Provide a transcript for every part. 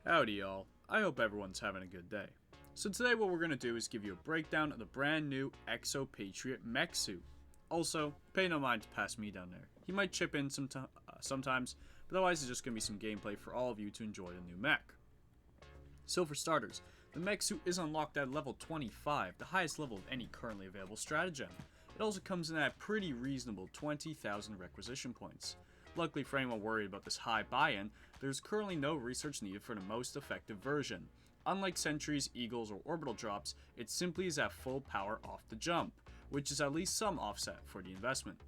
Howdy y'all, I hope everyone's having a good day. So today what we're going to do is give you a breakdown of the brand new Exo Patriot mech suit. Also, pay no mind to pass me down there. He might chip in sometimes, but otherwise it's just going to be some gameplay for all of you to enjoy the new mech. So for starters, the mech suit is unlocked at level 25, the highest level of any currently available stratagem. It also comes in at a pretty reasonable 20,000 requisition points. Luckily for anyone worried about this high buy-in, there's currently no research needed for the most effective version. Unlike Sentries, Eagles, or Orbital drops, it simply is at full power off the jump, which is at least some offset for the investment.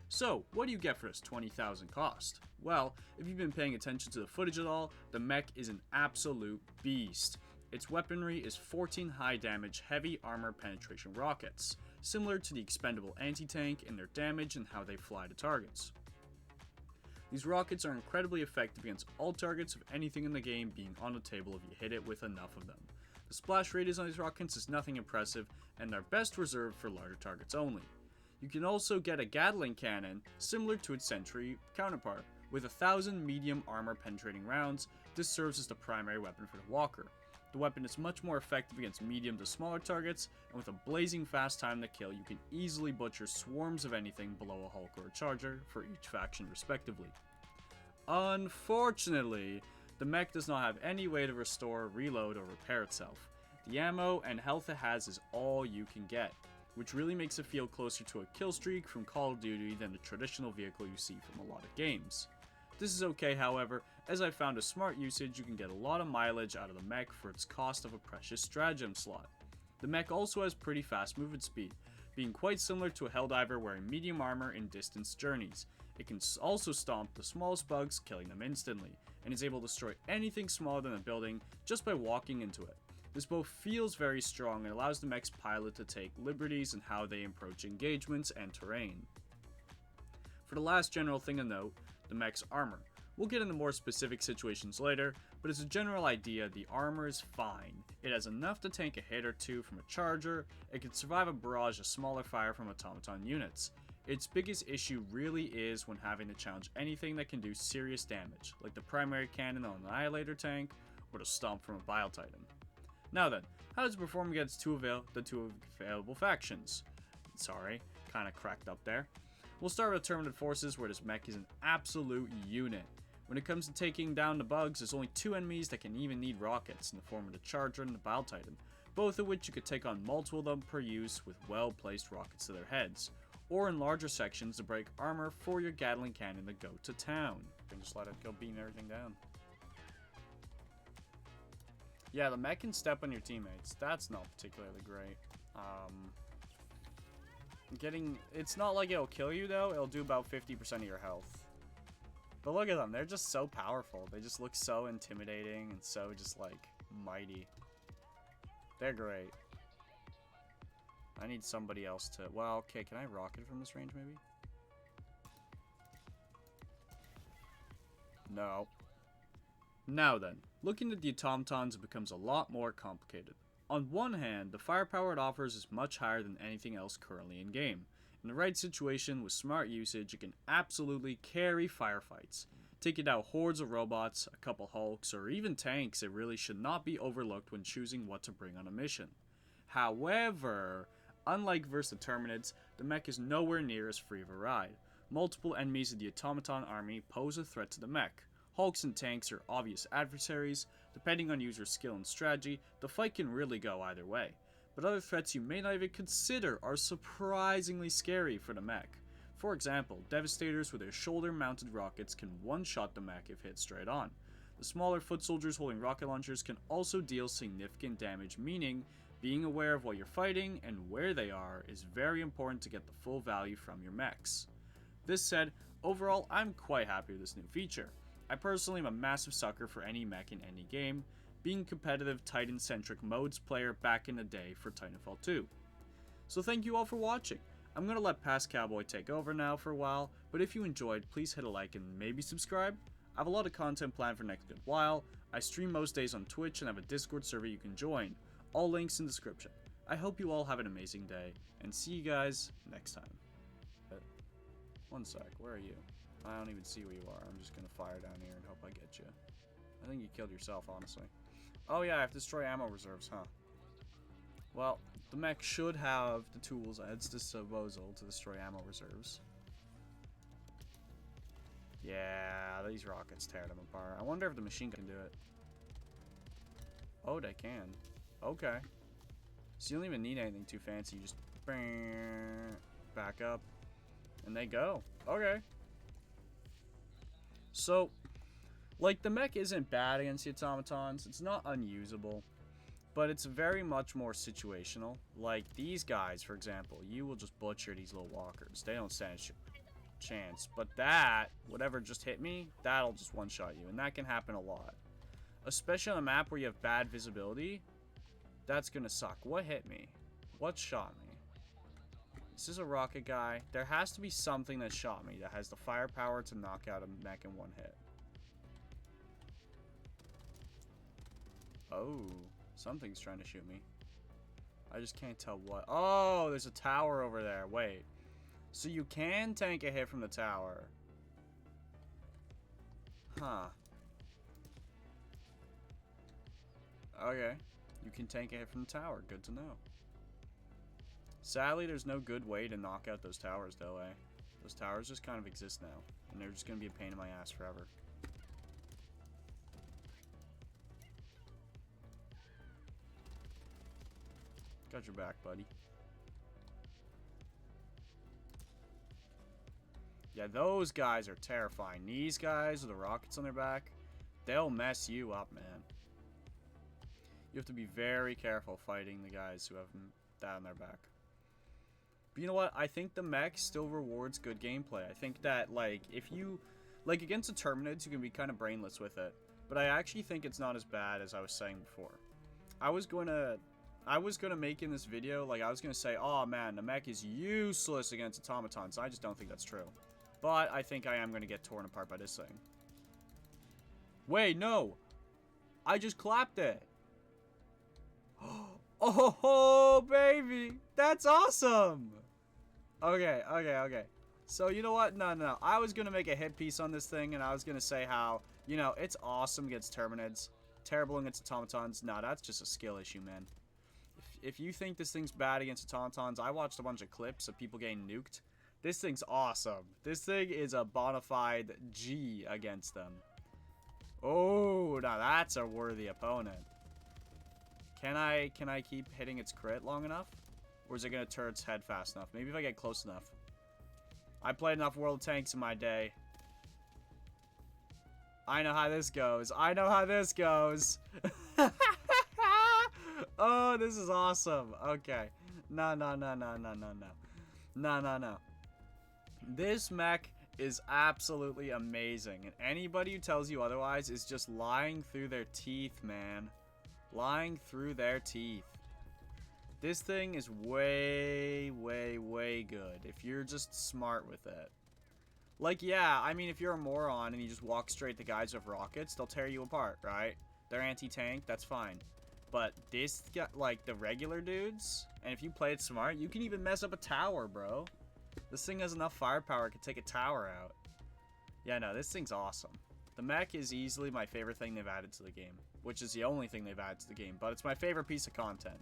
So, what do you get for this 20,000 cost? Well, if you've been paying attention to the footage at all, the mech is an absolute beast. Its weaponry is 14 high damage heavy armor penetration rockets, similar to the expendable anti-tank in their damage and how they fly to targets. These rockets are incredibly effective against all targets of anything in the game being on the table if you hit it with enough of them. The splash radius on these rockets is nothing impressive and are best reserved for larger targets only. You can also get a Gatling cannon similar to its Sentry counterpart. With 1,000 medium armor penetrating rounds, this serves as the primary weapon for the Walker. The weapon is much more effective against medium to smaller targets, and with a blazing fast time to kill, you can easily butcher swarms of anything below a Hulk or a Charger for each faction respectively. Unfortunately, the mech does not have any way to restore, reload, or repair itself. The ammo and health it has is all you can get, which really makes it feel closer to a kill streak from Call of Duty than the traditional vehicle you see from a lot of games. This is okay, however, as I found a smart usage you can get a lot of mileage out of the mech for its cost of a precious stratagem slot. The mech also has pretty fast movement speed, being quite similar to a Helldiver wearing medium armor in distance journeys. It can also stomp the smallest bugs, killing them instantly, and is able to destroy anything smaller than a building just by walking into it. This both feels very strong and allows the mech's pilot to take liberties in how they approach engagements and terrain. For the last general thing to note, the mech's armor. We'll get into more specific situations later, but as a general idea, the armor is fine. It has enough to tank a hit or two from a charger, it can survive a barrage of smaller fire from automaton units. Its biggest issue really is when having to challenge anything that can do serious damage, like the primary cannon on an Annihilator tank, or the stomp from a Bile Titan. Now then, how does it perform against the two available factions? Sorry, kinda cracked up there. We'll start with Terminated Forces, where this mech is an absolute unit. When it comes to taking down the bugs, there's only two enemies that can even need rockets, in the form of the Charger and the Bile Titan, both of which you could take on multiple of them per use with well-placed rockets to their heads, or in larger sections to break armor for your Gatling cannon to go to town. You can just let it go beating everything down. Yeah, the mech can step on your teammates. That's not particularly great. It's not like it'll kill you though, it'll do about 50% of your health. But look at them, they're just so powerful. They just look so intimidating and so just like mighty. They're great. I need somebody else to, well, okay, can I rocket from this range maybe? No. Now then, looking at the automatons, it becomes a lot more complicated. On one hand, the firepower it offers is much higher than anything else currently in game. In the right situation, with smart usage, it can absolutely carry firefights. Taking out hordes of robots, a couple hulks, or even tanks, it really should not be overlooked when choosing what to bring on a mission. However, unlike versus the Terminids, the mech is nowhere near as free of a ride. Multiple enemies of the automaton army pose a threat to the mech. Hulks and tanks are obvious adversaries. Depending on user skill and strategy, the fight can really go either way. But other threats you may not even consider are surprisingly scary for the mech. For example, Devastators with their shoulder-mounted rockets can one-shot the mech if hit straight on. The smaller foot soldiers holding rocket launchers can also deal significant damage, meaning being aware of what you're fighting and where they are is very important to get the full value from your mechs. This said, overall I'm quite happy with this new feature. I personally am a massive sucker for any mech in any game, being competitive Titan-centric modes player back in the day for Titanfall 2. So thank you all for watching. I'm going to let Past Cowboy take over now for a while, but if you enjoyed, please hit a like and maybe subscribe. I have a lot of content planned for next good while. I stream most days on Twitch and have a Discord server you can join. All links in the description. I hope you all have an amazing day, and see you guys next time. One sec, where are you? I don't even see where you are. I'm just gonna fire down here and hope I get you. I think you killed yourself, honestly. Oh yeah, I have to destroy ammo reserves, huh? Well, the mech should have the tools at its disposal to destroy ammo reserves. Yeah, these rockets tear them apart. I wonder if the machine gun can do it. Oh, they can. Okay. So you don't even need anything too fancy. You just back up, and they go. Okay. So, like, the mech isn't bad against the automatons. It's not unusable, but it's very much more situational. Like, these guys, for example, you will just butcher these little walkers. They don't stand a chance. But that, whatever just hit me, that'll just one-shot you, and that can happen a lot. Especially on a map where you have bad visibility, that's gonna suck. What hit me? What shot me? This is a rocket guy. There has to be something that shot me that has the firepower to knock out a mech in one hit. Oh, something's trying to shoot me. I just can't tell what. Oh, there's a tower over there. Wait. So you can tank a hit from the tower. Huh. Okay. You can tank a hit from the tower. Good to know. Sadly, there's no good way to knock out those towers, though, eh? Those towers just kind of exist now. And they're just going to be a pain in my ass forever. Got your back, buddy. Yeah, those guys are terrifying. These guys with the rockets on their back, they'll mess you up, man. You have to be very careful fighting the guys who have that on their back. But you know what? I think the mech still rewards good gameplay. I think that, like, if you... Like, against the Terminids, you can be kind of brainless with it. But I actually think it's not as bad as I was saying before. I was gonna make in this video, like, I was gonna say, oh man, the mech is useless against automatons. I just don't think that's true. But I think I am gonna get torn apart by this thing. Wait, no! I just clapped it! Oh, baby! That's awesome! Okay. So, you know what? No. I was gonna make a hit piece on this thing, and I was gonna say how, you know, it's awesome against Terminids. Terrible against automatons. Nah, that's just a skill issue, man. If you think this thing's bad against automatons, I watched a bunch of clips of people getting nuked. This thing's awesome. This thing is a bona fide G against them. Oh, now that's a worthy opponent. Can I keep hitting its crit long enough? Or is it going to turn its head fast enough? Maybe if I get close enough. I played enough World of Tanks in my day. I know how this goes. I know how this goes. Oh, this is awesome. Okay. No. This mech is absolutely amazing. And anybody who tells you otherwise is just lying through their teeth, man. Lying through their teeth. This thing is way good if you're just smart with it. Like, yeah, I mean, if you're a moron and you just walk straight to guys with rockets, they'll tear you apart, right? They're anti-tank, that's fine. But this, like, the regular dudes, and if you play it smart, you can even mess up a tower, bro. This thing has enough firepower, it can take a tower out. Yeah, no, this thing's awesome. The mech is easily my favorite thing they've added to the game, which is the only thing they've added to the game, but it's my favorite piece of content.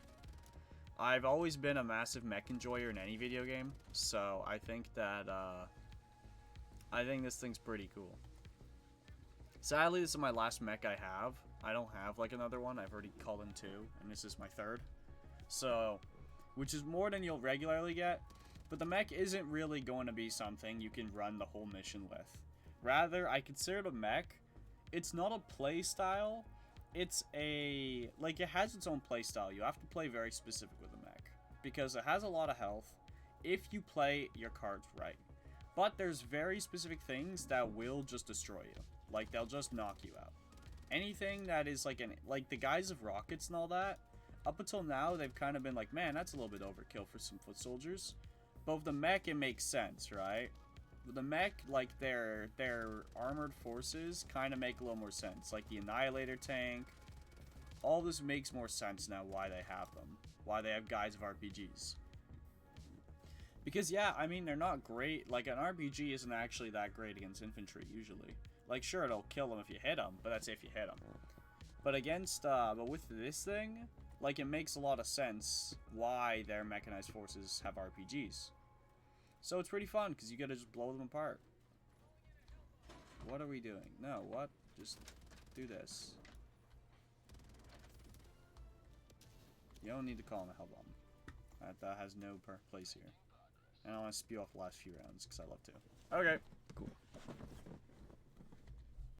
I've always been a massive mech enjoyer in any video game, so I think that, I think this thing's pretty cool. Sadly, this is my last mech I have. I don't have, like, another one. I've already called in 2, and this is my 3rd. So, which is more than you'll regularly get, but the mech isn't really going to be something you can run the whole mission with. Rather, I consider the mech, it's not a play style, it's a, like, it has its own play style. You have to play very specific with the mech, because it has a lot of health if you play your cards right. But there's very specific things that will just destroy you. Like, they'll just knock you out. Anything that is like like the guys of rockets and all that, up until now, they've kind of been like, man, that's a little bit overkill for some foot soldiers. But with the mech, it makes sense, right? With the mech, like, their armored forces kind of make a little more sense. Like the Annihilator tank. All this makes more sense now why they have them. Why they have guys of RPGs. Because, yeah, I mean, they're not great. Like, an RPG isn't actually that great against infantry, usually. Like, sure, it'll kill them if you hit them, but that's if you hit them. But against, but with this thing, like, it makes a lot of sense why their mechanized forces have RPGs. So it's pretty fun, because you gotta just blow them apart. What are we doing? No, what? Just do this. You don't need to call him a hell bomb. That has no place here. And I want to spew off the last few rounds, because I love to. Okay, cool.